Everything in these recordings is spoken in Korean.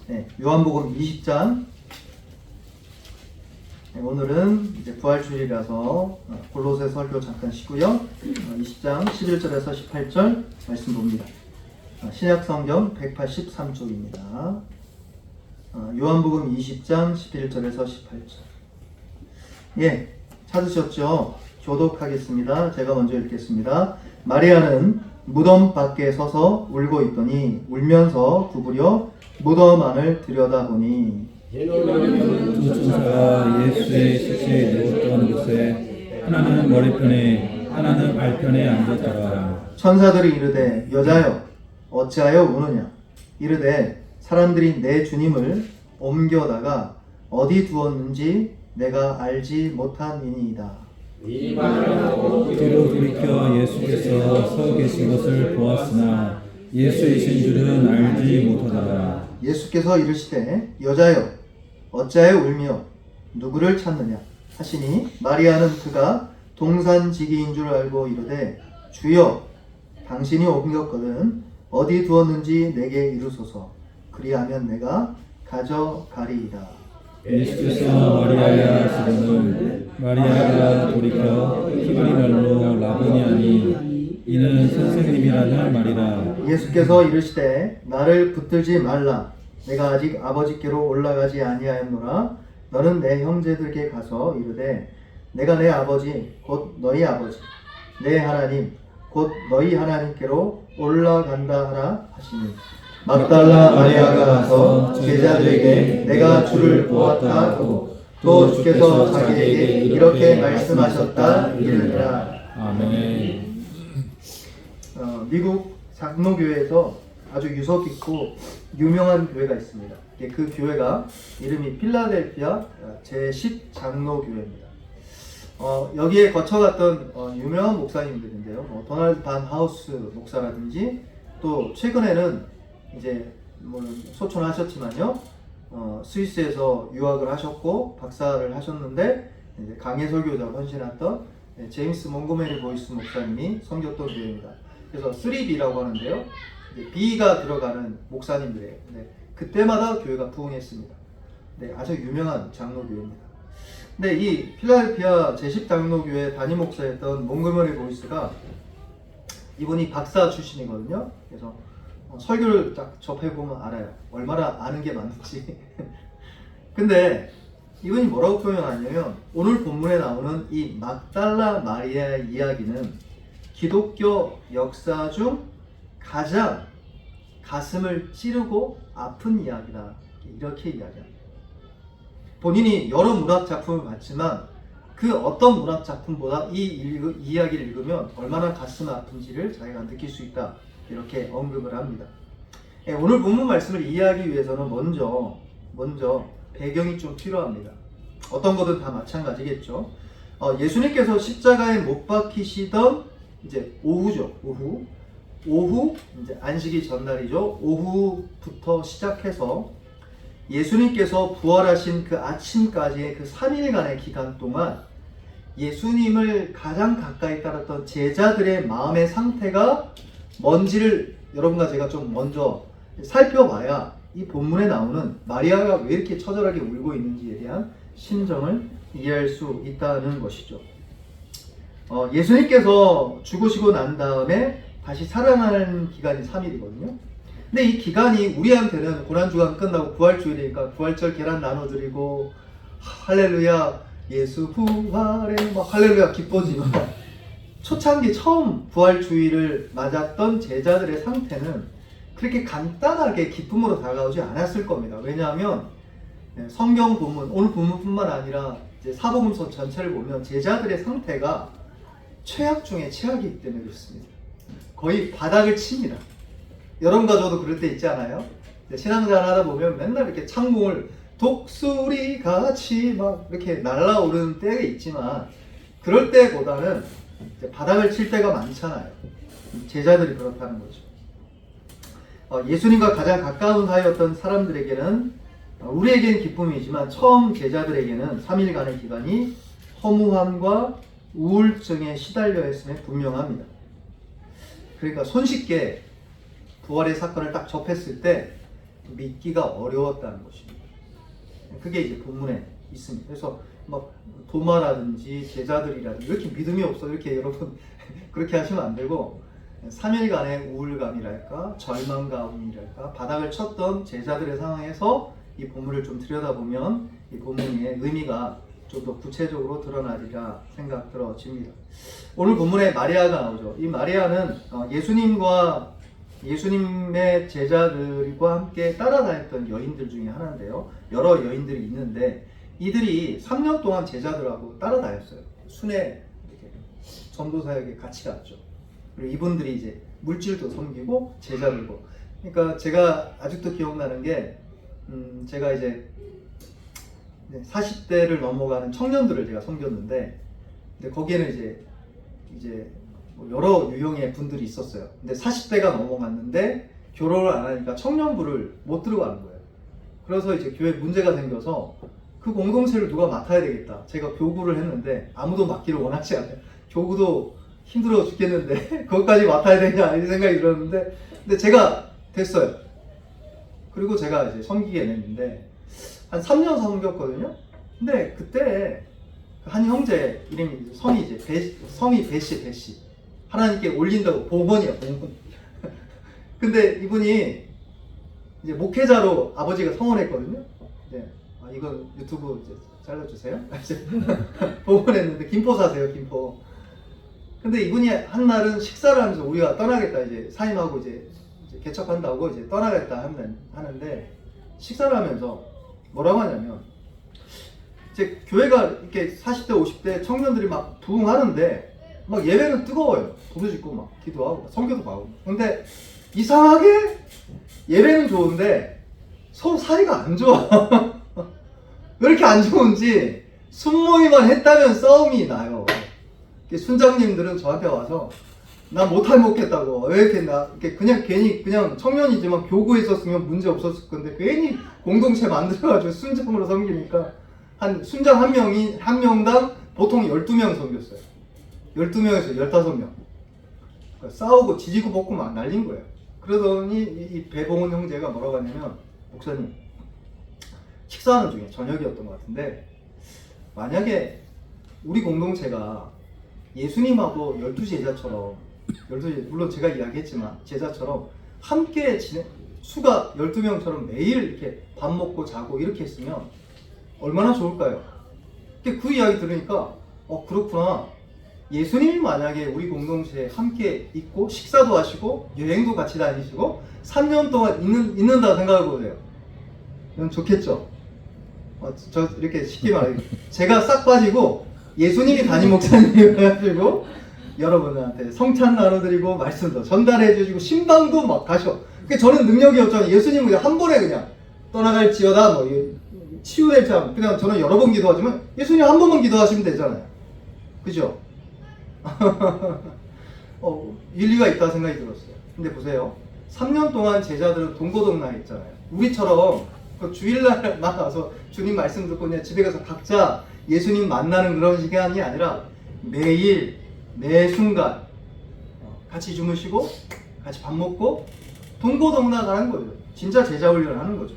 네, 요한복음 20장. 네, 오늘은 이제 부활주일이라서 골로새 설교 잠깐 쉬고요. 20장 11절에서 18절 말씀 봅니다. 신약성경 183쪽입니다. 요한복음 20장 11절에서 18절. 예, 찾으셨죠? 교독하겠습니다. 제가 먼저 읽겠습니다. 마리아는 무덤 밖에 서서 울고 있더니 울면서 구부려 무덤 안을 들여다보니 두 천사가 예수의 시체에 누웠던 곳에 하나는 머리편에 하나는 발편에 앉았더라. 천사들이 이르되 여자여 어찌하여 우느냐 이르되 사람들이 내 주님을 옮겨다가 어디 두었는지 내가 알지 못함이니이다. 뒤로 돌이켜 예수께서 서 계신 것을 보았으나 예수이신 줄은 알지 못하더라. 예수께서 이르시되 여자여 어찌하여 울며 누구를 찾느냐 하시니 마리아는 그가 동산지기인 줄 알고 이르되 주여 당신이 옮겼거든 어디 두었는지 내게 이르소서 그리하면 내가 가져가리이다. 예수께서 마리아야 하시거늘 마리아가 돌이켜 히브리 말로 라보니 하니 이는 선생님이라는 말이라. 예수께서 이르시되 나를 붙들지 말라 내가 아직 아버지께로 올라가지 아니하였노라. 너는 내 형제들에게 가서 이르되 내가 내 아버지 곧 너희 아버지 내 하나님 곧 너희 하나님께로 올라간다 하라 하시니 막달라 마리아가 가서 제자들에게 내가 주를 보았다 하고 또 주께서 자기에게 이렇게 말씀하셨다 이르니라. 아멘. 미국 장로교회에서 아주 유서 깊고 유명한 교회가 있습니다. 그 교회가 이름이 필라델피아 제10장로교회입니다. 여기에 거쳐갔던 유명한 목사님들인데요. 도널드 반 하우스 목사라든지 또 최근에는 이제 물론 소천하셨지만요. 스위스에서 유학을 하셨고 박사를 하셨는데 이제 강해 설교자로 헌신했던 제임스 몽고메리 보이스 목사님이 섬겼던 교회입니다. 그래서 3B라고 하는데요. B가 들어가는 목사님들이에요. 그때마다 교회가 부흥했습니다. 아주 유명한 장로교회입니다. 근데 이 필라델피아 제10장로교회 담임 목사였던 몽고메리 보이스가 이분이 박사 출신이거든요. 그래서 설교를 딱 접해보면 알아요. 얼마나 아는 게 많은지. 근데 이분이 뭐라고 표현하냐면 오늘 본문에 나오는 이 막달라 마리아의 이야기는 기독교 역사 중 가장 가슴을 찌르고 아픈 이야기다. 이렇게 이야기합니다. 본인이 여러 문학 작품을 봤지만 그 어떤 문학 작품보다 이 이야기를 읽으면 얼마나 가슴 아픈지를 자기가 느낄 수 있다. 이렇게 언급을 합니다. 오늘 본문 말씀을 이해하기 위해서는 먼저 배경이 좀 필요합니다. 어떤 것든 다 마찬가지겠죠. 예수님께서 십자가에 못 박히시던 이제 오후죠. 오후 이제 안식이 전날이죠. 오후부터 시작해서 예수님께서 부활하신 그 아침까지의 그 3일간의 기간 동안 예수님을 가장 가까이 따랐던 제자들의 마음의 상태가 뭔지를 여러분과 제가 좀 먼저 살펴봐야 이 본문에 나오는 마리아가 왜 이렇게 처절하게 울고 있는지에 대한 심정을 이해할 수 있다는 것이죠. 예수님께서 죽으시고 난 다음에 다시 살아나는 기간이 3일이거든요. 근데 이 기간이 우리한테는 고난주간 끝나고 부활주일이니까 부활절 계란 나눠드리고 할렐루야 예수 부활해 막 할렐루야 기뻐지만 초창기 처음 부활주의를 맞았던 제자들의 상태는 그렇게 간단하게 기쁨으로 다가오지 않았을 겁니다. 왜냐하면 성경 본문, 오늘 본문뿐만 아니라 이제 사복음서 전체를 보면 제자들의 상태가 최악 중에 최악이기 때문에 그렇습니다. 거의 바닥을 칩니다. 여러분과 저도 그럴 때 있지 않아요? 신앙생활 하다 보면 맨날 이렇게 창문을 독수리 같이 막 이렇게 날아오르는 때가 있지만 그럴 때보다는 바닥을 칠 때가 많잖아요. 제자들이 그렇다는 거죠. 예수님과 가장 가까운 사이였던 사람들에게는 우리에게는 기쁨이지만 처음 제자들에게는 3일간의 기간이 허무함과 우울증에 시달려 있음에 분명합니다. 그러니까 손쉽게 부활의 사건을 딱 접했을 때 믿기가 어려웠다는 것입니다. 그게 이제 본문에 있습니다. 그래서 막 도마라든지 제자들이라든지 이렇게 믿음이 없어 이렇게 여러분 그렇게 하시면 안 되고 3일간의 우울감이랄까 절망감이랄까 바닥을 쳤던 제자들의 상황에서 이 본문을 좀 들여다보면 이 본문의 의미가 좀 더 구체적으로 드러나리라 생각 들어집니다. 오늘 본문에 마리아가 나오죠. 이 마리아는 예수님의 제자들과 함께 따라다녔던 여인들 중에 하나인데요. 여러 여인들이 있는데 이들이 3년 동안 제자들하고 따라다녔어요. 순회 이렇게 전도사역에 같이 갔죠. 그리고 이분들이 이제 물질도 섬기고 제자들고. 그러니까 제가 아직도 기억나는 게 제가 이제 40대를 넘어가는 청년들을 제가 섬겼는데, 근데 거기에는 이제 뭐 여러 유형의 분들이 있었어요. 근데 40대가 넘어갔는데 결혼을 안 하니까 청년부를 못 들어가는 거예요. 그래서 이제 교회에 문제가 생겨서 그 공동체를 누가 맡아야 되겠다. 제가 교구를 했는데 아무도 맡기를 원하지 않아요. 교구도 힘들어 죽겠는데 그것까지 맡아야 되냐 이런 생각이 들었는데, 근데 제가 됐어요. 그리고 제가 이제 섬기게 됐는데 한 3년 섬겼거든요. 근데 그때 한 형제 이름이 성이 배씨 하나님께 올린다고 복원이야 복원. 근데 이분이 이제 목회자로 아버지가 성원했거든요. 네. 이건 유튜브 이제 잘라주세요. 복원했는데 김포 사세요 김포. 근데 이분이 한 날은 식사를 하면서 우리가 떠나겠다 이제 사임하고 이제 개척한다고 이제 떠나겠다 하는데 식사를 하면서 뭐라고 하냐면 이제 교회가 이렇게 40대 50대 청년들이 막 부흥하는데 막 예배는 뜨거워요. 부르짖고 막 기도하고 성교도 가고. 근데 이상하게 예배는 좋은데 서로 사이가 안 좋아. 왜 이렇게 안 좋은지 순모임만 했다면 싸움이 나요. 순장님들은 저한테 와서 나 못할 먹겠다고 왜 이렇게 이렇게 그냥 괜히 그냥 청년이지만 교구에 있었으면 문제 없었을 건데 괜히 공동체 만들어가지고 순장으로 섬기니까 한 순장 한 명당 보통 12명 섬겼어요. 12명에서 15명. 그러니까 싸우고 지지고 볶고 막 날린 거예요. 그러더니 이 배봉은 형제가 뭐라고 하냐면 목사님 식사하는 중에 저녁이었던 것 같은데 만약에 우리 공동체가 예수님하고 12제자처럼 물론 제가 이야기했지만 제자처럼 함께 수가 12명처럼 매일 이렇게 밥 먹고 자고 이렇게 했으면 얼마나 좋을까요? 그 이야기 들으니까 그렇구나. 예수님이 만약에 우리 공동체에 함께 있고 식사도 하시고 여행도 같이 다니시고 3년 동안 있는다 생각해 보세요. 그럼 좋겠죠? 저 이렇게 쉽게 말해 제가 싹 빠지고 예수님이 담임 목사님이 해가지고 여러분한테 성찬 나눠드리고 말씀도 전달해 주시고 신방도 막 가셔. 저는 능력이 없잖아요. 예수님은 그냥 한 번에 그냥 떠나갈지어다 뭐 치유될 참 그냥 저는 여러 번 기도하지만 예수님 한 번만 기도하시면 되잖아요. 그죠? 일리가 있다 생각이 들었어요. 근데 보세요. 3년 동안 제자들은 동고동락했잖아요. 우리처럼 주일날 나가서 주님 말씀 듣고 그냥 집에 가서 각자 예수님 만나는 그런 시간이 아니라 매일 매 순간 같이 주무시고 같이 밥 먹고 동고동락하는 거죠. 진짜 제자 훈련을 하는 거죠.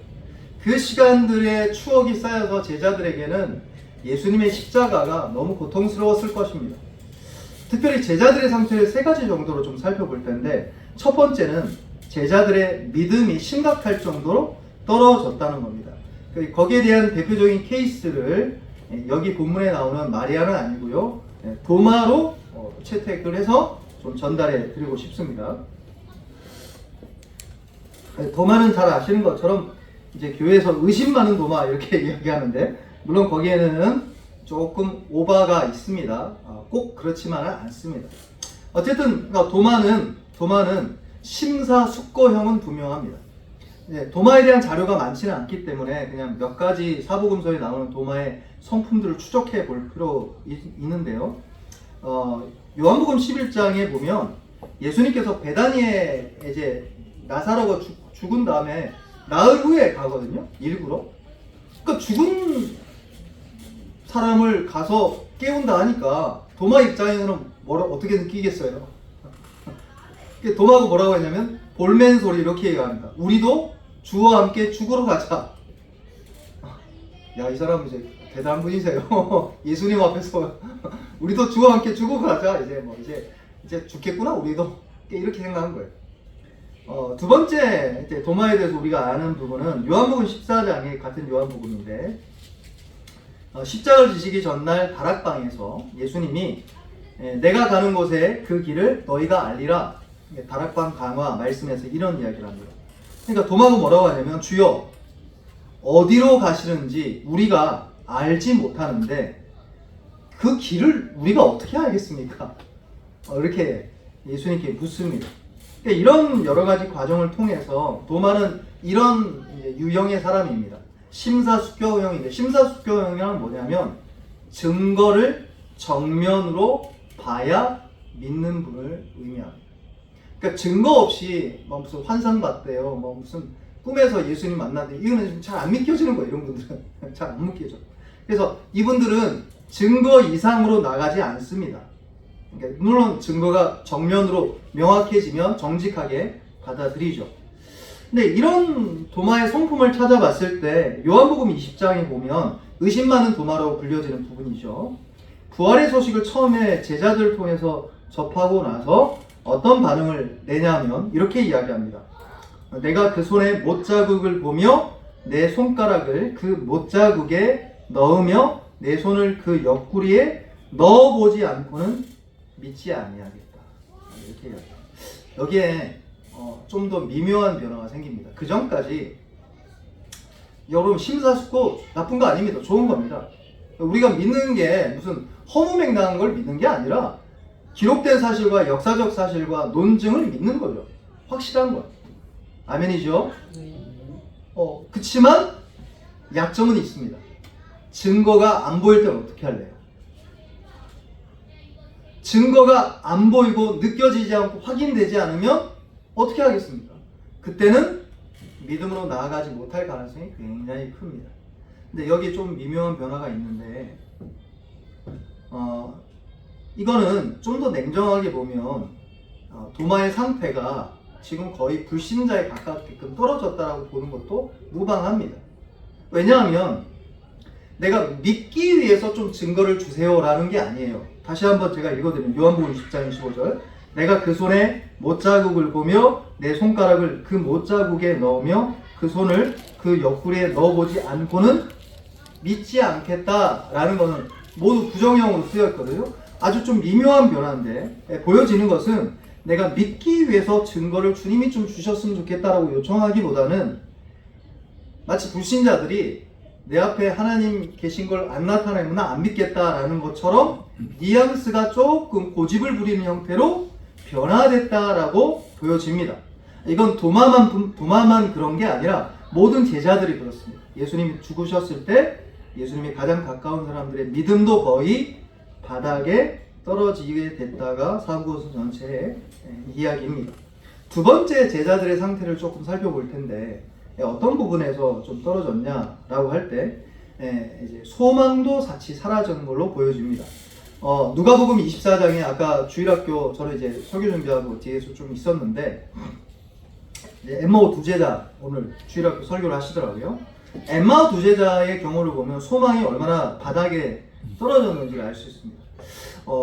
그 시간들의 추억이 쌓여서 제자들에게는 예수님의 십자가가 너무 고통스러웠을 것입니다. 특별히 제자들의 상태를 3가지 정도로 좀 살펴볼 텐데 첫 번째는 제자들의 믿음이 심각할 정도로 떨어졌다는 겁니다. 거기에 대한 대표적인 케이스를 여기 본문에 나오는 마리아는 아니고요. 도마로 채택을 해서 좀 전달해 드리고 싶습니다. 도마는 잘 아시는 것처럼 이제 교회에서 의심 많은 도마 이렇게 이야기하는데 물론 거기에는 조금 오바가 있습니다. 꼭 그렇지만은 않습니다. 어쨌든 도마는 심사숙고형은 분명합니다. 도마에 대한 자료가 많지는 않기 때문에 그냥 몇 가지 사복음서에 나오는 도마의 성품들을 추적해 볼 필요 있는데요. 요한복음 11장에 보면 예수님께서 베다니에 이제 나사로가 죽은 다음에 나흘 후에 가거든요. 일부러. 그러니까 죽은 사람을 가서 깨운다 하니까 도마 입장에서는 어떻게 느끼겠어요? 도마가 뭐라고 했냐면 볼멘 소리 이렇게 얘기합니다. 우리도 주와 함께 죽으러 가자. 야, 이 사람 이제 대단한 분이세요. 예수님 앞에서 우리도 주와 함께 죽으러 가자. 이제 죽겠구나 우리도, 이렇게 생각한 거예요. 두 번째 이제 도마에 대해서 우리가 아는 부분은 요한복음 14장에 같은 요한복음인데, 십자가를 지시기 전날 다락방에서 예수님이 내가 가는 곳에 그 길을 너희가 알리라. 다락방 강화 말씀에서 이런 이야기를 합니다. 그러니까 도마가 뭐라고 하냐면, 주여 어디로 가시는지 우리가 알지 못하는데 그 길을 우리가 어떻게 알겠습니까? 이렇게 예수님께 묻습니다. 그러니까 이런 여러 가지 과정을 통해서 도마는 이런 유형의 사람입니다. 심사숙고형인데, 심사숙고형이란 뭐냐면 증거를 정면으로 봐야 믿는 분을 의미합니다. 그러니까 증거 없이 무슨 환상 봤대요, 무슨 꿈에서 예수님 만났는데, 이거는 잘 안 믿겨지는 거예요. 이런 분들은 잘 안 믿겨져. 그래서 이분들은 증거 이상으로 나가지 않습니다. 그러니까 물론 증거가 정면으로 명확해지면 정직하게 받아들이죠. 근데 이런 도마의 성품을 찾아봤을 때 요한복음 20장에 보면 의심 많은 도마로 불려지는 부분이죠. 부활의 소식을 처음에 제자들을 통해서 접하고 나서 어떤 반응을 내냐면 이렇게 이야기합니다. 내가 그 손에 못자국을 보며 내 손가락을 그 못자국에 넣으며 내 손을 그 옆구리에 넣어보지 않고는 믿지 아니하겠다. 이렇게 이야기합니다. 여기에 좀 더 미묘한 변화가 생깁니다. 그 전까지 여러분 심사숙고 나쁜 거 아닙니다. 좋은 겁니다. 우리가 믿는 게 무슨 허무맹랑한 걸 믿는 게 아니라 기록된 사실과 역사적 사실과 논증을 믿는 거죠. 확실한 거. 아멘이죠? 그치만 약점은 있습니다. 증거가 안 보일 때는 어떻게 할래요? 증거가 안 보이고 느껴지지 않고 확인되지 않으면 어떻게 하겠습니까? 그때는 믿음으로 나아가지 못할 가능성이 굉장히 큽니다. 근데 여기 좀 미묘한 변화가 있는데, 이거는 좀 더 냉정하게 보면 도마의 상태가 지금 거의 불신자에 가깝게끔 떨어졌다라고 보는 것도 무방합니다. 왜냐하면 내가 믿기 위해서 좀 증거를 주세요라는 게 아니에요. 다시 한번 제가 읽어드리면 요한복음 20장 25절, 내가 그 손에 못자국을 보며 내 손가락을 그 못자국에 넣으며 그 손을 그 옆구리에 넣어보지 않고는 믿지 않겠다라는 것은 모두 부정형으로 쓰였거든요. 아주 좀 미묘한 변화인데, 보여지는 것은 내가 믿기 위해서 증거를 주님이 좀 주셨으면 좋겠다라고 요청하기보다는 마치 불신자들이 내 앞에 하나님 계신 걸 안 나타내면 나 안 믿겠다라는 것처럼 뉘앙스가 조금 고집을 부리는 형태로 변화됐다라고 보여집니다. 이건 도마만 그런 게 아니라 모든 제자들이 그렇습니다. 예수님이 죽으셨을 때 예수님이 가장 가까운 사람들의 믿음도 거의 바닥에 떨어지게 됐다가 사복음서 전체의 이야기입니다. 두 번째 제자들의 상태를 조금 살펴볼 텐데, 어떤 부분에서 좀 떨어졌냐라고 할 때 이제 소망도 같이 사라진 걸로 보여집니다. 누가복음 24장에 아까 주일학교 저는 이제 설교 준비하고 뒤에서 좀 있었는데, 엠마오 두 제자 오늘 주일학교 설교를 하시더라고요. 엠마오 두 제자의 경우를 보면 소망이 얼마나 바닥에 떨어졌는지를 알 수 있습니다.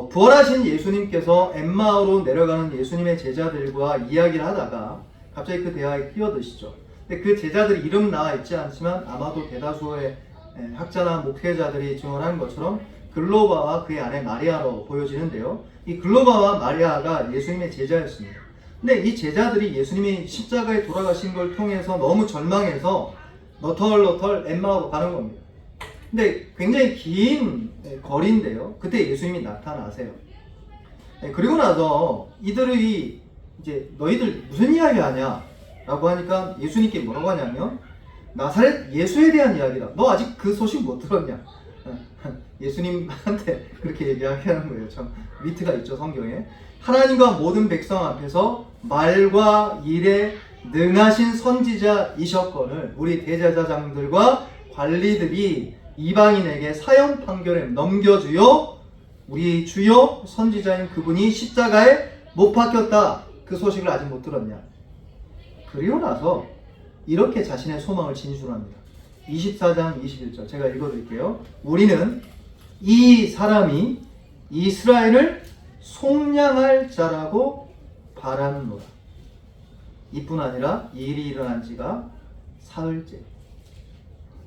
부활하신 예수님께서 엠마오로 내려가는 예수님의 제자들과 이야기를 하다가 갑자기 그 대화에 끼어드시죠. 근데 그 제자들이 이름 나와 있지 않지만 아마도 대다수의 학자나 목회자들이 증언한 것처럼 글로바와 그의 아내 마리아로 보여지는데요. 이 글로바와 마리아가 예수님의 제자였습니다. 근데 이 제자들이 예수님이 십자가에 돌아가신 걸 통해서 너무 절망해서 너털너털 엠마오로 가는 겁니다. 근데 굉장히 긴 거리인데요. 그때 예수님이 나타나세요. 그리고 나서 이들이 이제 너희들 무슨 이야기 하냐? 라고 하니까 예수님께 뭐라고 하냐면 나사렛 예수에 대한 이야기다. 너 아직 그 소식 못 들었냐? 예수님한테 그렇게 얘기하는 거예요. 참 위트가 있죠, 성경에. 하나님과 모든 백성 앞에서 말과 일에 능하신 선지자이셨거늘 우리 대제사장들과 관리들이 이방인에게 사형 판결에 넘겨주어 우리 주요 선지자인 그분이 십자가에 못 박혔다. 그 소식을 아직 못 들었냐? 그리고 나서 이렇게 자신의 소망을 진술합니다. 24장 21절 제가 읽어드릴게요. 우리는 이 사람이 이스라엘을 속량할 자라고 바라는노라. 이뿐 아니라 이 일이 일어난 지가 사흘째.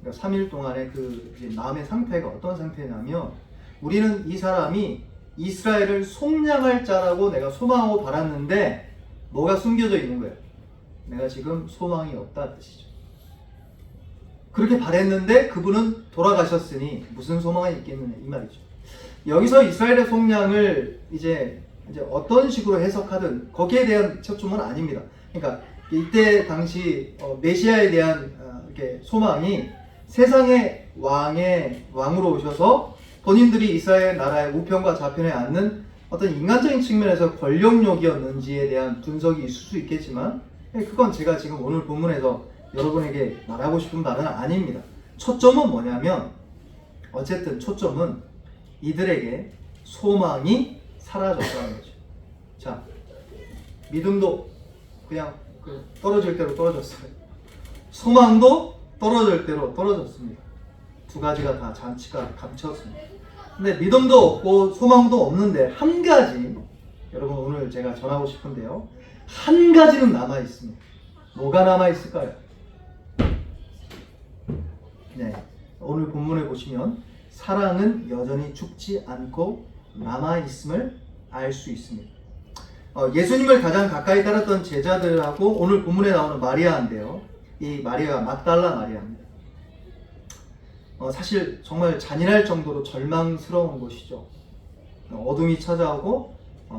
그러니까 3일 동안의 그 마음의 상태가 어떤 상태냐면 우리는 이 사람이 이스라엘을 속량할 자라고 내가 소망하고 바랐는데 뭐가 숨겨져 있는 거예요? 내가 지금 소망이 없다 뜻이죠. 그렇게 바랬는데 그분은 돌아가셨으니 무슨 소망이 있겠느냐 이 말이죠. 여기서 이스라엘의 속량을 이제 어떤 식으로 해석하든 거기에 대한 초점은 아닙니다. 그러니까 이때 당시 메시아에 대한 이렇게 소망이 세상의 왕으로 오셔서 본인들이 이스라엘 나라의 우편과 좌편에 앉는 어떤 인간적인 측면에서 권력욕이었는지에 대한 분석이 있을 수 있겠지만 그건 제가 지금 오늘 본문에서 여러분에게 말하고 싶은 말은 아닙니다. 초점은 뭐냐면 어쨌든 초점은 이들에게 소망이 사라졌다는 거죠. 자, 믿음도 그냥 떨어질 대로 떨어졌어요. 소망도 떨어질 대로 떨어졌습니다. 두 가지가 다 잔치가 감췄습니다. 근데 믿음도 없고 소망도 없는데 한 가지 여러분 오늘 제가 전하고 싶은데요. 한 가지는 남아 있습니다. 뭐가 남아 있을까요? 네, 오늘 본문에 보시면 사랑은 여전히 죽지 않고 남아 있음을 알 수 있습니다. 예수님을 가장 가까이 따랐던 제자들하고 오늘 본문에 나오는 마리아인데요. 이 마리아가 막달라 마리아입니다. 사실 정말 잔인할 정도로 절망스러운 것이죠. 어둠이 찾아오고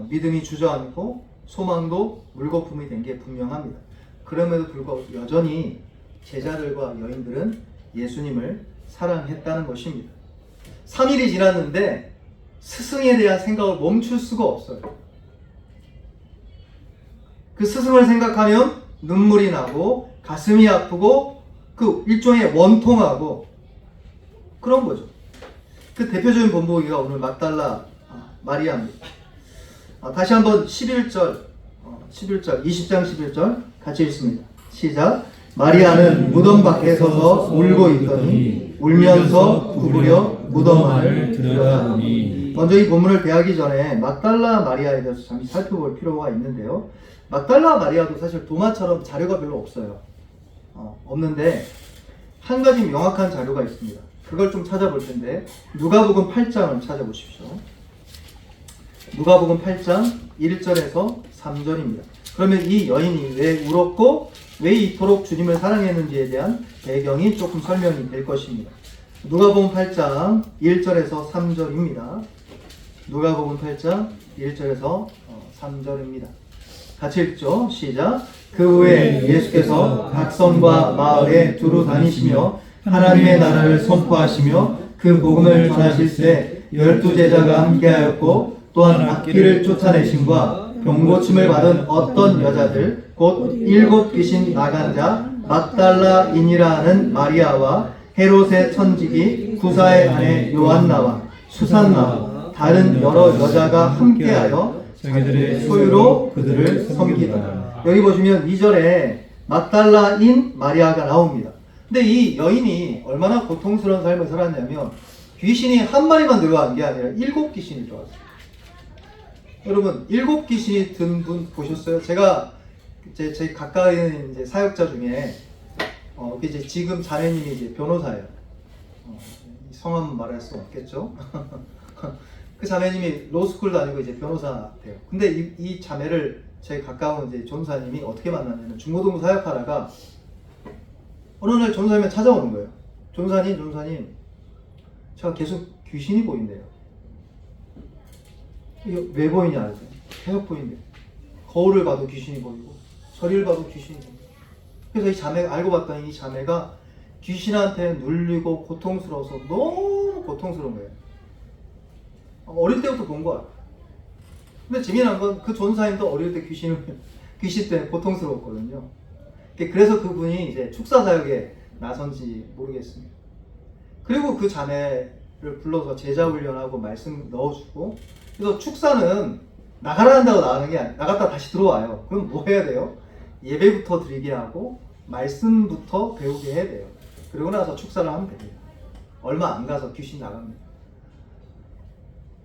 믿음이 주저앉고 소망도 물거품이 된 게 분명합니다. 그럼에도 불구하고 여전히 제자들과 여인들은 예수님을 사랑했다는 것입니다. 3일이 지났는데 스승에 대한 생각을 멈출 수가 없어요. 그 스승을 생각하면 눈물이 나고 가슴이 아프고 그 일종의 원통하고 그런 거죠. 그 대표적인 본보기가 오늘 막달라 마리아입니다. 다시 한번 20장 11절 같이 읽습니다. 시작. 마리아는 무덤 밖에 서서 울고 있더니 울면서 구부려 무덤 안을 들여다보니. 먼저 이 본문을 대하기 전에 막달라 마리아에 대해서 잠시 살펴볼 필요가 있는데요. 막달라 마리아도 사실 도마처럼 자료가 별로 없어요. 없는데 한 가지 명확한 자료가 있습니다. 그걸 좀 찾아볼 텐데 누가복음 8장을 찾아보십시오. 누가복음 8장 1절에서 3절입니다. 그러면 이 여인이 왜 울었고 왜 이토록 주님을 사랑했는지에 대한 배경이 조금 설명이 될 것입니다. 누가복음 8장 1절에서 3절입니다. 누가복음 8장 1절에서 3절입니다. 같이 읽죠. 시작. 그 후에 예수께서 각 성과 마을에 두루 다니시며 하나님의 나라를 선포하시며 그 복음을 전하실 때 12제자가 함께하였고 또한 악귀를 쫓아내심과 병고침을 받은 어떤 여자들 곧 7 귀신 나간 자 막달라인이라 하는 마리아와 헤롯의 천지기 구사의 아내 요한나와 수산나와 다른 여러 여자가 함께하여 자기들의 소유로 그들을 섬기더라. 여기 보시면 2절에 막달라인 마리아가 나옵니다. 근데 이 여인이 얼마나 고통스러운 삶을 살았냐면 귀신이 한 마리만 들어간 게 아니라 7 귀신이 들어왔어요. 여러분 7 귀신이 든 분 보셨어요? 제가 제 가까이 있는 이제 사역자 중에 이제 지금 자매님이 이제 변호사예요. 성함은 말할 수 없겠죠? 그 자매님이 로스쿨 다니고 이제 변호사 돼요. 근데 이 자매를 제 가까운 이제 전사님이 어떻게 만났냐면 중고등부 사역하다가 어느 날 전사님이 찾아오는 거예요. 전사님, 제가 계속 귀신이 보인대요. 이게 왜 보이냐 알죠? 계속 보인대요. 거울을 봐도 귀신이 보이고 저리를 봐도 귀신이 보이고. 그래서 이 자매가 알고 봤더니 이 자매가 귀신한테 눌리고 고통스러워서 너무 고통스러운 거예요. 어릴 때부터 본 거야. 근데 재미난 건 그 전사님도 어릴 때 귀신 때문에 고통스러웠거든요. 그래서 그분이 이제 축사 사역에 나선지 모르겠습니다. 그리고 그 자매를 불러서 제자 훈련하고 말씀 넣어주고, 그래서 축사는 나가라 한다고 나가는 게 아니라 나갔다 다시 들어와요. 그럼 뭐 해야 돼요? 예배부터 드리게 하고 말씀부터 배우게 해야 돼요. 그리고 나서 축사를 하면 됩니다. 얼마 안 가서 귀신 나갑니다.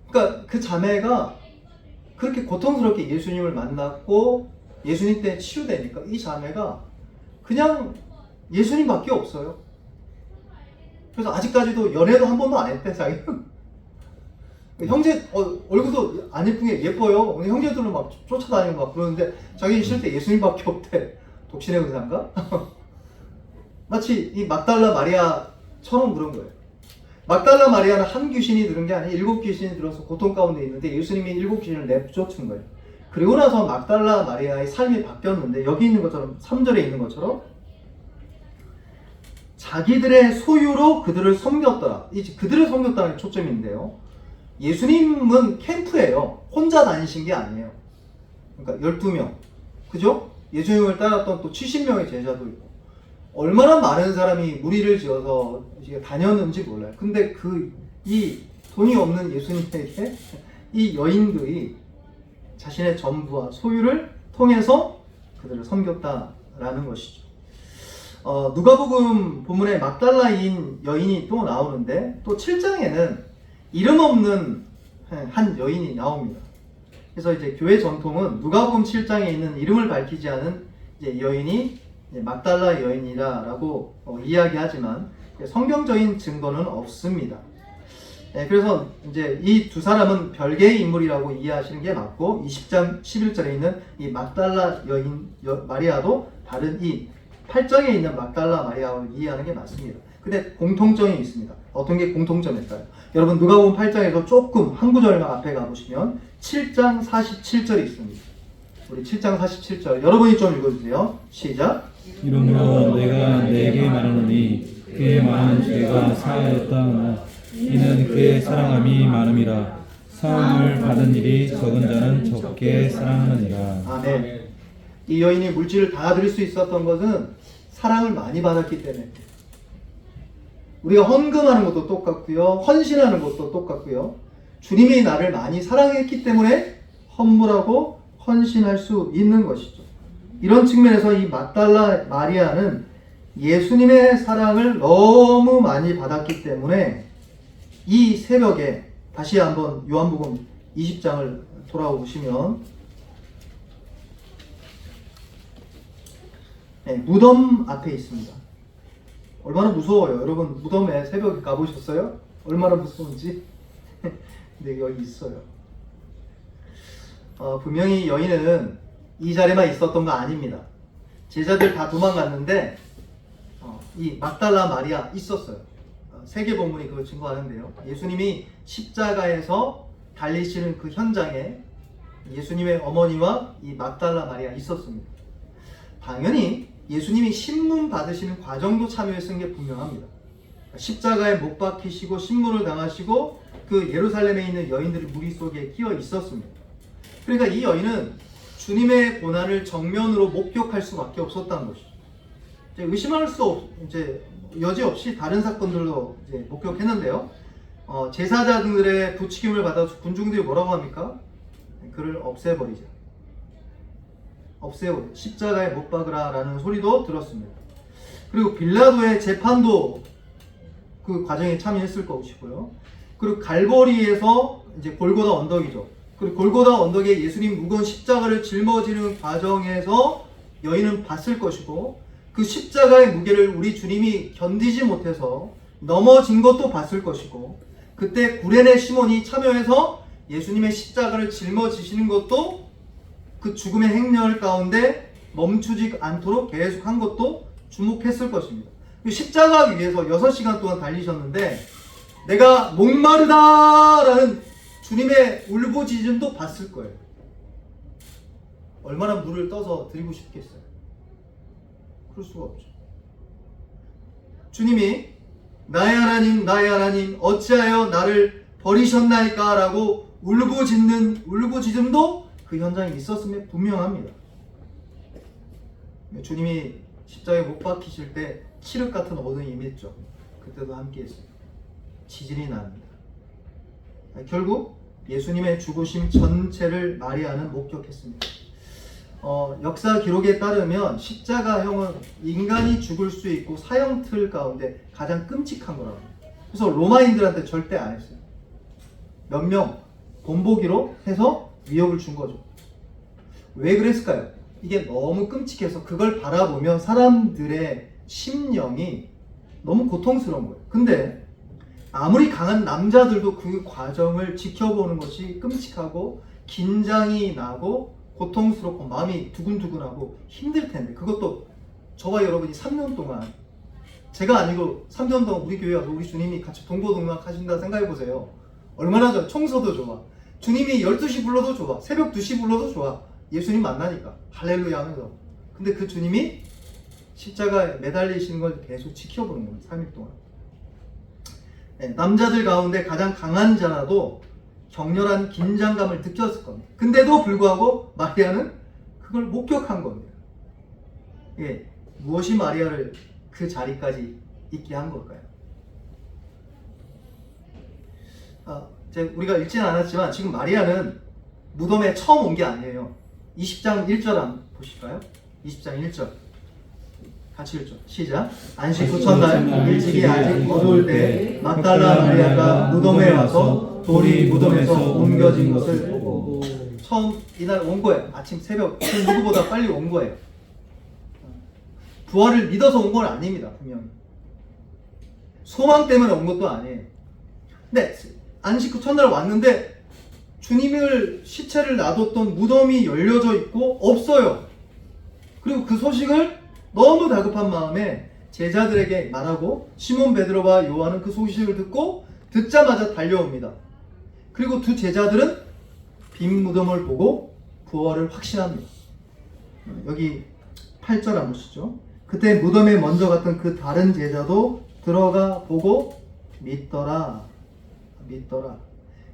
그러니까 그 자매가 그렇게 고통스럽게 예수님을 만났고 예수님 때 치유되니까 이 자매가 그냥 예수님밖에 없어요. 그래서 아직까지도 연애도 한 번도 안 했대 자기는. 형제 얼굴도 안 예쁜 게 예뻐요. 형제들은 막 쫓아다니고 막 그러는데 자기는 실제 예수님밖에 없대. 독신의 의사인가? 마치 이 막달라 마리아처럼 그런 거예요. 막달라 마리아는 한 귀신이 들은 게 아니고 7귀신이 들어서 고통 가운데 있는데 예수님이 7귀신을 내쫓은 거예요. 그리고 나서 막달라 마리아의 삶이 바뀌었는데 여기 있는 것처럼 3절에 있는 것처럼 자기들의 소유로 그들을 섬겼더라. 이제 그들을 섬겼다는 게 초점인데요. 예수님은 캠프예요. 혼자 다니신 게 아니에요. 그러니까 12명. 그죠? 예수님을 따랐던 또 70명의 제자도 있고 얼마나 많은 사람이 무리를 지어서 다녔는지 몰라요. 근데 이 돈이 없는 예수님에게 이 여인들이 자신의 전부와 소유를 통해서 그들을 섬겼다라는 것이죠. 누가복음 본문에 막달라인 여인이 또 나오는데 또 7장에는 이름 없는 한 여인이 나옵니다. 그래서 이제 교회 전통은 누가복음 7장에 있는 이름을 밝히지 않은 이제 여인이 막달라 여인이라고 이야기하지만 성경적인 증거는 없습니다. 그래서 이제 이 두 사람은 별개의 인물이라고 이해하시는 게 맞고 20장 11절에 있는 이 막달라 여인 마리아도 다른 이 8장에 있는 막달라 마리아를 이해하는 게 맞습니다. 근데 공통점이 있습니다. 어떤 게 공통점일까요? 여러분 누가복음 8장에서 조금 한 구절만 앞에 가보시면 7장 47절이 있습니다. 우리 7장 47절 여러분이 좀 읽어주세요. 시작. 이러므로 내가 내게 말하노니 그의 많은 죄가 사하였다. 이는 그의 사랑함이 많음이라. 사함을 받은 일이 적은 자는 적게 사랑하느니라. 아멘. 이 여인이 물질을 다 드릴 수 있었던 것은 사랑을 많이 받았기 때문에. 우리가 헌금하는 것도 똑같고요. 헌신하는 것도 똑같고요. 주님이 나를 많이 사랑했기 때문에 헌물하고 헌신할 수 있는 것이죠. 이런 측면에서 이 막달라 마리아는 예수님의 사랑을 너무 많이 받았기 때문에 이 새벽에 다시 한번 요한복음 20장을 돌아오시면 무덤 앞에 있습니다. 얼마나 무서워요. 여러분 무덤에 새벽에 가보셨어요? 얼마나 무서운지. 근데 여기 있어요. 분명히 여인은 이 자리만 있었던 거 아닙니다. 제자들 다 도망갔는데 이 막달라 마리아 있었어요. 세계 본문이 그걸 증거하는데요. 예수님이 십자가에서 달리시는 그 현장에 예수님의 어머니와 이 막달라 마리아 있었습니다. 당연히 예수님이 신문 받으시는 과정도 참여했던 게 분명합니다. 십자가에 못 박히시고 신문을 당하시고 그 예루살렘에 있는 여인들이 무리 속에 끼어 있었습니다. 그러니까 이 여인은 주님의 고난을 정면으로 목격할 수밖에 없었다는 것이죠. 이제 의심할 수 여지없이 다른 사건들도 이제 목격했는데요. 제사장들의 부추김을 받아서 군중들이 뭐라고 합니까? 그를 없애버리자. 십자가에 못 박으라 라는 소리도 들었습니다. 그리고 빌라도의 재판도 그 과정에 참여했을 것이고요. 그리고 갈보리에서 이제 골고다 언덕이죠. 그리고 골고다 언덕에 예수님 무거운 십자가를 짊어지는 과정에서 여인은 봤을 것이고 그 십자가의 무게를 우리 주님이 견디지 못해서 넘어진 것도 봤을 것이고 그때 구레네 시몬이 참여해서 예수님의 십자가를 짊어지시는 것도 그 죽음의 행렬 가운데 멈추지 않도록 계속 한 것도 주목했을 것입니다. 십자가 위에서 6시간 동안 달리셨는데 내가 목마르다 라는 주님의 울부짖음도 봤을 거예요. 얼마나 물을 떠서 드리고 싶겠어요. 그럴 수가 없죠. 주님이 나의 하나님 어찌하여 나를 버리셨나이까 라고 울부짖음도 그 현장에 있었음에 분명합니다. 주님이 십자가에 못 박히실 때 칠흑 같은 어둠이 임했죠. 그때도 함께 했어요. 지진이 납니다. 결국 예수님의 죽으심 전체를 마리아는 목격했습니다. 역사 기록에 따르면 십자가형은 인간이 죽을 수 있고 사형틀 가운데 가장 끔찍한 거라고 합니다. 그래서 로마인들한테 절대 안 했어요. 몇 명 본보기로 해서 위협을 준 거죠. 왜 그랬을까요? 이게 너무 끔찍해서 그걸 바라보면 사람들의 심령이 너무 고통스러운 거예요. 근데 아무리 강한 남자들도 그 과정을 지켜보는 것이 끔찍하고 긴장이 나고 고통스럽고 마음이 두근두근하고 힘들 텐데, 그것도 저와 여러분이 3년 동안, 제가 아니고 3년 동안 우리 교회 와서 우리 주님이 같이 동고동락 하신다 생각해 보세요. 얼마나 좋아. 청소도 좋아. 주님이 12시 불러도 좋아. 새벽 2시 불러도 좋아. 예수님 만나니까 할렐루야 하면서. 근데 그 주님이 십자가에 매달리시는 걸 계속 지켜보는 겁니다. 3일 동안. 네, 남자들 가운데 가장 강한 자라도 격렬한 긴장감을 느꼈을 겁니다. 근데도 불구하고 마리아는 그걸 목격한 겁니다. 예, 무엇이 마리아를 그 자리까지 있게 한 걸까요? 우리가 읽지는 않았지만 지금 마리아는 무덤에 처음 온 게 아니에요. 20장 1절 한번 보실까요? 20장 1절 같이 읽죠. 시작. 안식 후 첫날 일찍이 아직 어두울 때 막달라 마리아가 무덤에 와서 돌이 무덤에서 옮겨진 것을 보고, 처음 이날 온 거예요. 아침 새벽 그 누구보다 빨리 온 거예요. 부활을 믿어서 온 건 아닙니다. 분명히 소망 때문에 온 것도 아니에요. 근데 안식 후 첫날 왔는데 주님을 시체를 놔뒀던 무덤이 열려져 있고 없어요. 그리고 그 소식을 너무 다급한 마음에 제자들에게 말하고, 시몬 베드로와 요한은 그 소식을 듣자마자 달려옵니다. 그리고 두 제자들은 빈 무덤을 보고 부활을 확신합니다. 여기 8절 한번 보시죠. 그때 무덤에 먼저 갔던 그 다른 제자도 들어가 보고 믿더라.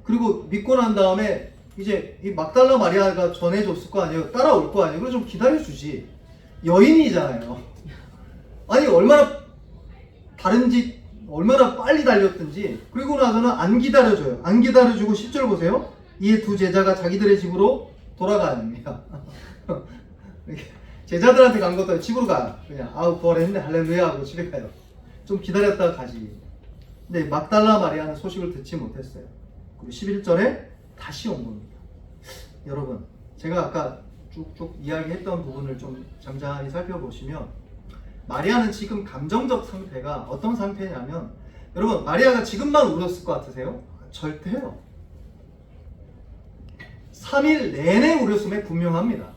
그리고 믿고 난 다음에 이제 이 막달라 마리아가 전해줬을 거 아니에요. 따라올 거 아니에요. 그래서 좀 기다려주지. 여인이잖아요. 아니 얼마나 빨리 달렸든지. 그리고 나서는 안 기다려줘요. 안 기다려주고 10절 보세요. 이에 두 제자가 자기들의 집으로 돌아갑니다. 제자들한테 간 것도 집으로 가. 그냥 부활했네 할렐루야 하고 집에 가요. 좀 기다렸다가 가지. 근데 막달라 마리아는 소식을 듣지 못했어요. 그리고 11절에 다시 온 겁니다. 여러분, 제가 아까 쭉쭉 이야기했던 부분을 좀 잠잠히 살펴보시면 마리아는 지금 감정적 상태가 어떤 상태냐면, 여러분 마리아가 지금만 울었을 것 같으세요? 절대요. 3일 내내 울었음에 분명합니다.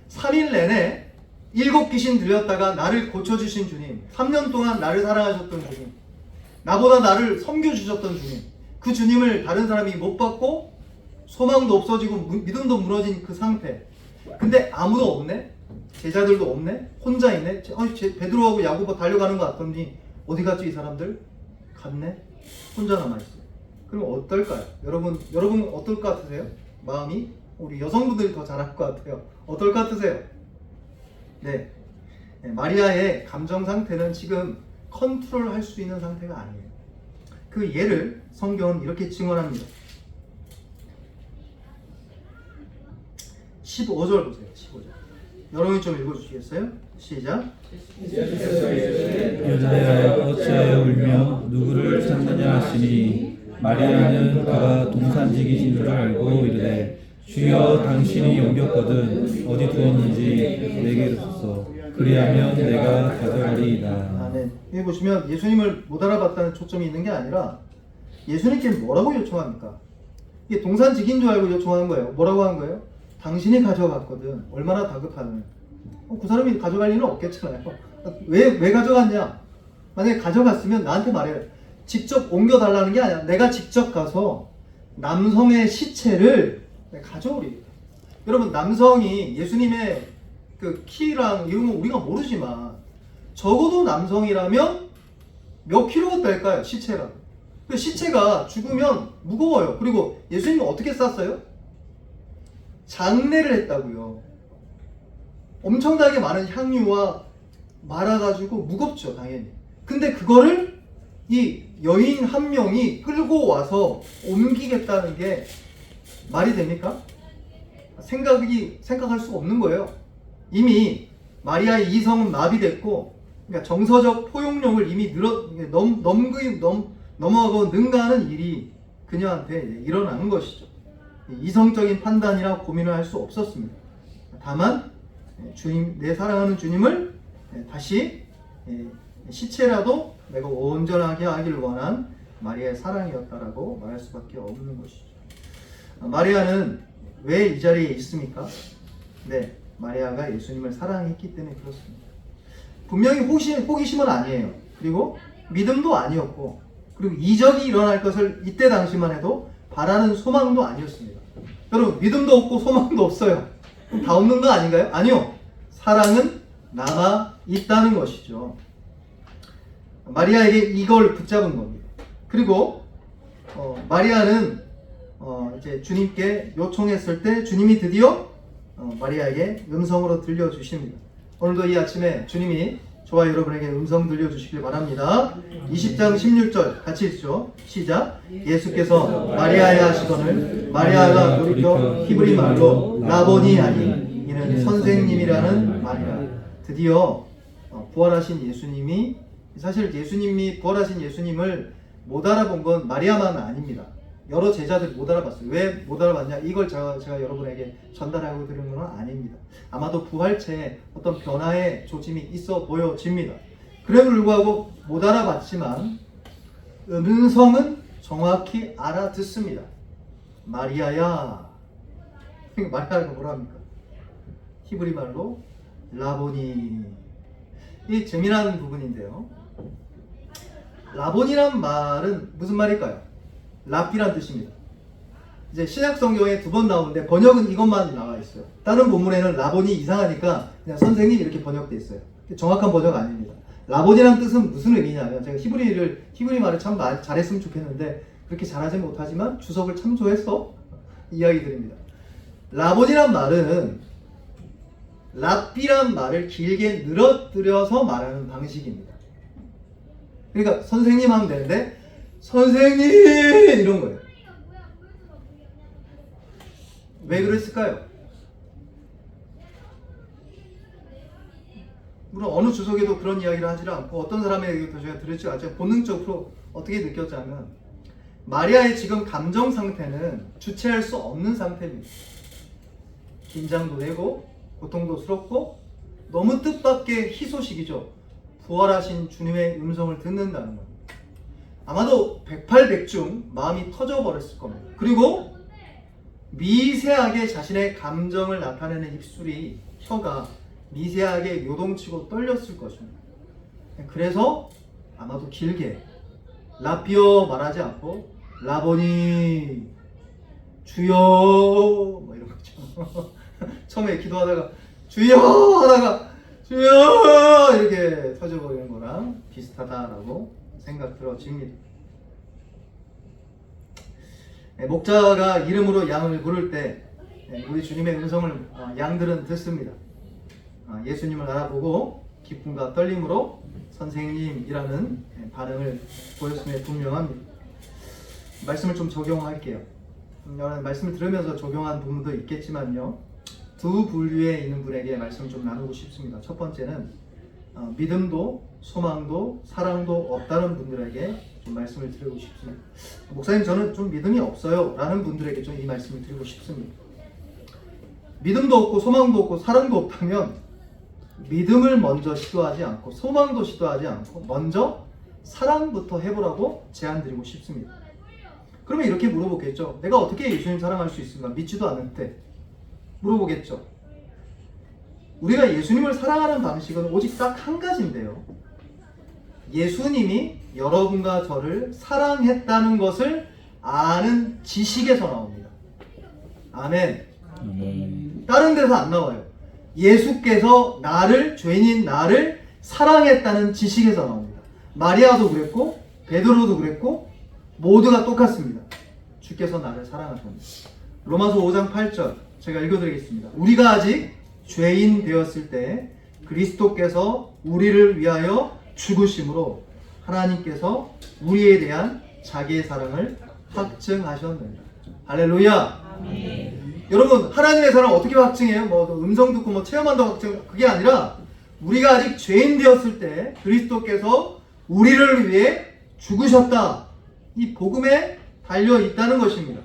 3일 내내 7 귀신 들렸다가 나를 고쳐주신 주님, 3년 동안 나를 사랑하셨던 주님, 나보다 나를 섬겨주셨던 주님, 그 주님을 다른 사람이 못 받고 소망도 없어지고 믿음도 무너진 그 상태. 근데 아무도 없네? 제자들도 없네? 혼자 있네? 베드로하고 야고보 달려가는 것 같더니 어디 갔지 이 사람들? 갔네? 혼자 남아있어요. 그럼 어떨까요? 여러분 어떨 것 같으세요? 마음이? 우리 여성분들이 더 잘할 것 같아요. 어떨 것 같으세요? 네, 마리아의 감정 상태는 지금 컨트롤할 수 있는 상태가 아니에요. 그 예를 성경은 이렇게 증언합니다. 15절 보세요. 15절. 여러분이 좀 읽어주시겠어요? 시작. 여자야 어찌하여 울며 누구를 찾느냐 하시니, 마리아는 그가 동산직이신 줄 알고 이르되, 주여 당신이 옮겼거든 어디 두었는지 내게 이르소서. 그리하면 내가 가져가리이다. 아멘. 여기 보시면 예수님을 못 알아봤다는 초점이 있는 게 아니라 예수님께 뭐라고 요청합니까? 이게 동산직인 줄 알고 요청하는 거예요. 뭐라고 하는 거예요? 당신이 가져갔거든. 얼마나 다급하면. 그 사람이 가져갈 리는 없겠잖아요. 왜 가져갔냐? 만약에 가져갔으면 나한테 말해. 직접 옮겨달라는 게 아니야. 내가 직접 가서 남성의 시체를 가져오리. 여러분, 남성이 예수님의 그 키랑 이런 거 우리가 모르지만 적어도 남성이라면 몇 킬로가 될까요? 시체가. 그 시체가 죽으면 무거워요. 그리고 예수님은 어떻게 쌌어요? 장례를 했다고요. 엄청나게 많은 향유와 말아가지고 무겁죠, 당연히. 근데 그거를 이 여인 한 명이 끌고 와서 옮기겠다는 게 말이 됩니까? 생각할 수가 없는 거예요. 이미 마리아의 이성은 마비됐고, 그러니까 정서적 포용력을 이미 넘어가고 능가하는 일이 그녀한테 일어나는 것이죠. 이성적인 판단이나 고민을 할 수 없었습니다. 다만 주님, 내 사랑하는 주님을 다시 시체라도 내가 온전하게 하기를 원한 마리아의 사랑이었다라고 말할 수밖에 없는 것이죠. 마리아는 왜 이 자리에 있습니까? 네, 마리아가 예수님을 사랑했기 때문에 그렇습니다. 분명히 호기심은 아니에요. 그리고 믿음도 아니었고, 그리고 이적이 일어날 것을 이때 당시만 해도 바라는 소망도 아니었습니다. 여러분, 믿음도 없고 소망도 없어요. 그럼 다 없는 거 아닌가요? 아니요. 사랑은 남아 있다는 것이죠. 마리아에게 이걸 붙잡은 겁니다. 그리고 마리아는 이제 주님께 요청했을 때 주님이 드디어 마리아에게 음성으로 들려주십니다. 오늘도 이 아침에 주님이 저와 여러분에게 음성 들려주시길 바랍니다. 20장 16절 같이 읽죠. 시작. 예수께서 마리아에 하시거늘 마리아가 돌이켜 히브리 말로 라보니 하니 이는 선생님이라는 말이라. 드디어 부활하신 예수님이, 사실 예수님이 부활하신 예수님을 못 알아본 건 마리아만 아닙니다. 여러 제자들이 못 알아봤어요. 왜 못 알아봤냐? 이걸 제가 여러분에게 전달하고 드리는 건 아닙니다. 아마도 부활체에 어떤 변화의 조짐이 있어 보여집니다. 그럼에도 불구하고 못 알아봤지만 음성은 정확히 알아듣습니다. 마리아야. 마리아가 뭐라 합니까? 히브리 말로 라보니. 이 재미난 부분인데요. 라본이란 말은 무슨 말일까요? 랍비란 뜻입니다. 이제 신약 성경에 2번 나오는데 번역은 이것만 나와 있어요. 다른 본문에는 라본이 이상하니까 그냥 선생님 이렇게 번역돼 있어요. 정확한 번역 아닙니다. 라본이란 뜻은 무슨 의미냐면, 제가 히브리 말을 참 잘했으면 좋겠는데 그렇게 잘하지 못하지만 주석을 참조해서 이야기 드립니다. 라본이란 말은 랍비란 말을 길게 늘어뜨려서 말하는 방식입니다. 그러니까 선생님 하면 되는데 선생님 이런 거예요. 왜 그랬을까요? 물론 어느 주석에도 그런 이야기를 하지를 않고, 어떤 사람에게도 제가 들을지 알지만 본능적으로 어떻게 느꼈냐면, 마리아의 지금 감정 상태는 주체할 수 없는 상태입니다. 긴장도 되고 고통도 스럽고 너무 뜻밖의 희소식이죠. 부활하신 주님의 음성을 듣는다는 겁니다. 아마도 백발백중 마음이 터져버렸을 겁니다. 그리고 미세하게 자신의 감정을 나타내는 입술이, 혀가 미세하게 요동치고 떨렸을 것입니다. 그래서 아마도 길게 라비어 말하지 않고 라보니 주여 뭐 이런 거죠. 처음에 기도하다가 주여 하다가 주여 이렇게 터져버리는 거랑 비슷하다라고 생각 들어집니다. 목자가 이름으로 양을 부를 때 우리 주님의 음성을 양들은 듣습니다. 예수님을 알아보고 기쁨과 떨림으로 선생님이라는 반응을 보였음에 분명합니다. 말씀을 좀 적용할게요. 말씀을 들으면서 적용한 부분도 있겠지만요, 두 분류에 있는 분에게 말씀을 좀 나누고 싶습니다. 첫 번째는 믿음도 소망도 사랑도 없다는 분들에게 좀 말씀을 드리고 싶습니다. 목사님, 저는 좀 믿음이 없어요 라는 분들에게 좀 이 말씀을 드리고 싶습니다. 믿음도 없고 소망도 없고 사랑도 없다면 믿음을 먼저 시도하지 않고 소망도 시도하지 않고 먼저 사랑부터 해보라고 제안드리고 싶습니다. 그러면 이렇게 물어보겠죠. 내가 어떻게 예수님 사랑할 수 있습니까? 믿지도 않는데. 물어보겠죠. 우리가 예수님을 사랑하는 방식은 오직 딱 한 가지인데요, 예수님이 여러분과 저를 사랑했다는 것을 아는 지식에서 나옵니다. 아멘. 다른 데서 안 나와요. 예수께서 죄인인 나를 사랑했다는 지식에서 나옵니다. 마리아도 그랬고 베드로도 그랬고 모두가 똑같습니다. 주께서 나를 사랑하셨습니다. 로마서 5장 8절 제가 읽어드리겠습니다. 우리가 아직 죄인 되었을 때 그리스도께서 우리를 위하여 죽으심으로 하나님께서 우리에 대한 자기의 사랑을 확증하셨느니라. 할렐루야. 아멘. 여러분 하나님의 사랑 어떻게 확증해요? 뭐 음성 듣고 뭐 체험한다고 확증, 그게 아니라 우리가 아직 죄인 되었을 때 그리스도께서 우리를 위해 죽으셨다. 이 복음에 달려 있다는 것입니다.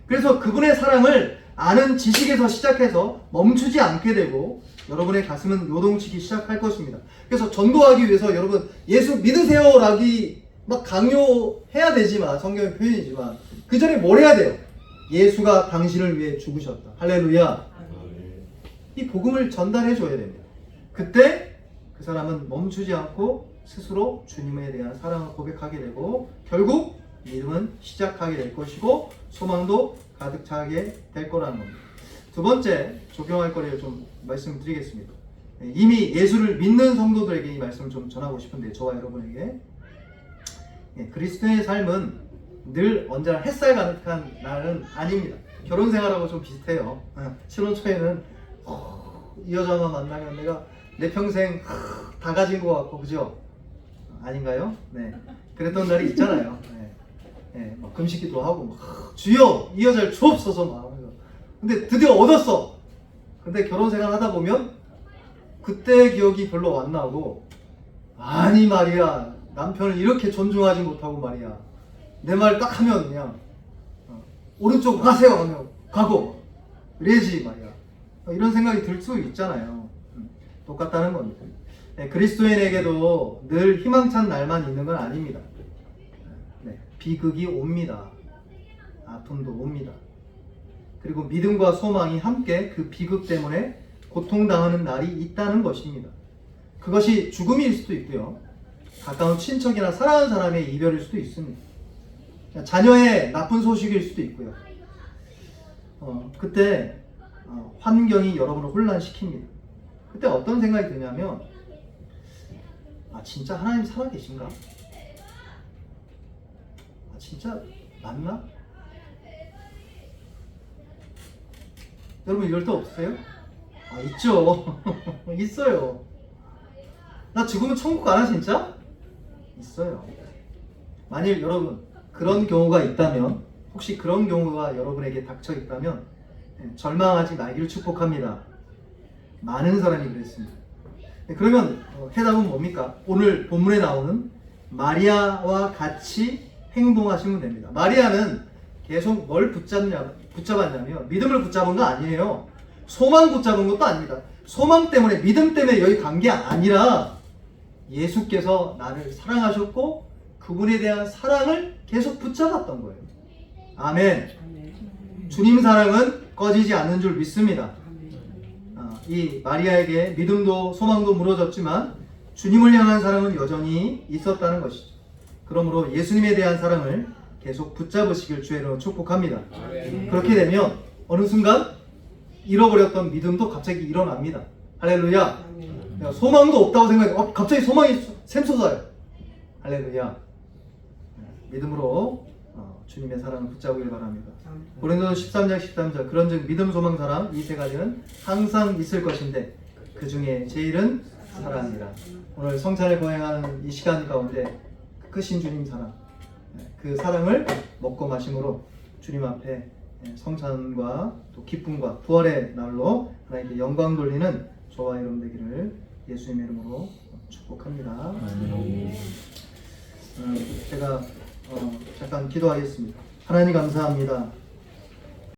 그래서 그분의 사랑을 아는 지식에서 시작해서 멈추지 않게 되고 여러분의 가슴은 요동치기 시작할 것입니다. 그래서 전도하기 위해서 여러분 예수 믿으세요라기 막 강요해야 되지만, 성경의 표현이지만 그 전에 뭘 해야 돼요? 예수가 당신을 위해 죽으셨다. 할렐루야. 이 복음을 전달해 줘야 됩니다. 그때 그 사람은 멈추지 않고 스스로 주님에 대한 사랑을 고백하게 되고 결국 믿음은 시작하게 될 것이고 소망도 가득 차게 될 거라는 겁니다. 두 번째 적용할 거리를 좀 말씀드리겠습니다. 이미 예수를 믿는 성도들에게 이 말씀을 좀 전하고 싶은데, 저와 여러분에게 그리스도의 삶은 늘 언제나 햇살 가득한 날은 아닙니다. 결혼 생활하고 좀 비슷해요. 신혼 초에는 이 여자만 만나면 내가 내 평생 다 가진 것 같고, 그죠? 아닌가요? 네, 그랬던 날이 있잖아요. 막 금식기도 하고 막, 주여 이 여자를 주옵소서 막. 근데 드디어 얻었어. 근데 결혼 생활 하다 보면 그때의 기억이 별로 안 나고, 아니 말이야, 남편을 이렇게 존중하지 못하고 말이야, 내 말 딱 하면 그냥 오른쪽 가세요 하면 가고 이래지 말이야, 이런 생각이 들 수 있잖아요. 똑같다는 겁니다. 그리스도인에게도 늘 희망찬 날만 있는 건 아닙니다. 비극이 옵니다. 아픔도 옵니다. 그리고 믿음과 소망이 함께 그 비극 때문에 고통당하는 날이 있다는 것입니다. 그것이 죽음일 수도 있고요, 가까운 친척이나 사랑하는 사람의 이별일 수도 있습니다. 자녀의 나쁜 소식일 수도 있고요. 그때 환경이 여러분을 혼란시킵니다. 그때 어떤 생각이 드냐면, 진짜 하나님 살아계신가? 진짜 맞나? 여러분 이럴 때 없으세요? 있죠. 있어요. 나 죽으면 천국 가나 진짜? 있어요. 만일 여러분 그런 경우가 있다면, 혹시 그런 경우가 여러분에게 닥쳐 있다면 절망하지 말기를 축복합니다. 많은 사람이 그랬습니다. 그러면 해답은 뭡니까? 오늘 본문에 나오는 마리아와 같이 행동하시면 됩니다. 마리아는 계속 뭘 붙잡았냐면 믿음을 붙잡은 거 아니에요. 소망 붙잡은 것도 아닙니다. 소망 때문에, 믿음 때문에 여기 간 게 아니라 예수께서 나를 사랑하셨고 그분에 대한 사랑을 계속 붙잡았던 거예요. 아멘. 주님 사랑은 꺼지지 않는 줄 믿습니다. 이 마리아에게 믿음도 소망도 무너졌지만 주님을 향한 사랑은 여전히 있었다는 것이죠. 그러므로 예수님에 대한 사랑을 계속 붙잡으시길 주의로 축복합니다. 그렇게 되면 어느 순간 잃어버렸던 믿음도 갑자기 일어납니다. 할렐루야. 소망도 없다고 생각해. 갑자기 소망이 샘솟아요. 할렐루야. 믿음으로 주님의 사랑을 붙잡으길 바랍니다. 고린도서 13장 13절, 그런즉 믿음, 소망, 사랑 이 세 가지는 항상 있을 것인데 그 중에 제일은 사랑이라. 오늘 성찬을 거행하는 이 시간 가운데 크신 주님 사랑, 그 사랑을 먹고 마심으로 주님 앞에 성찬과 또 기쁨과 부활의 날로 하나님께 영광 돌리는 저와 여러분 되기를 예수님의 이름으로 축복합니다. 제가 잠깐 기도하겠습니다. 하나님 감사합니다.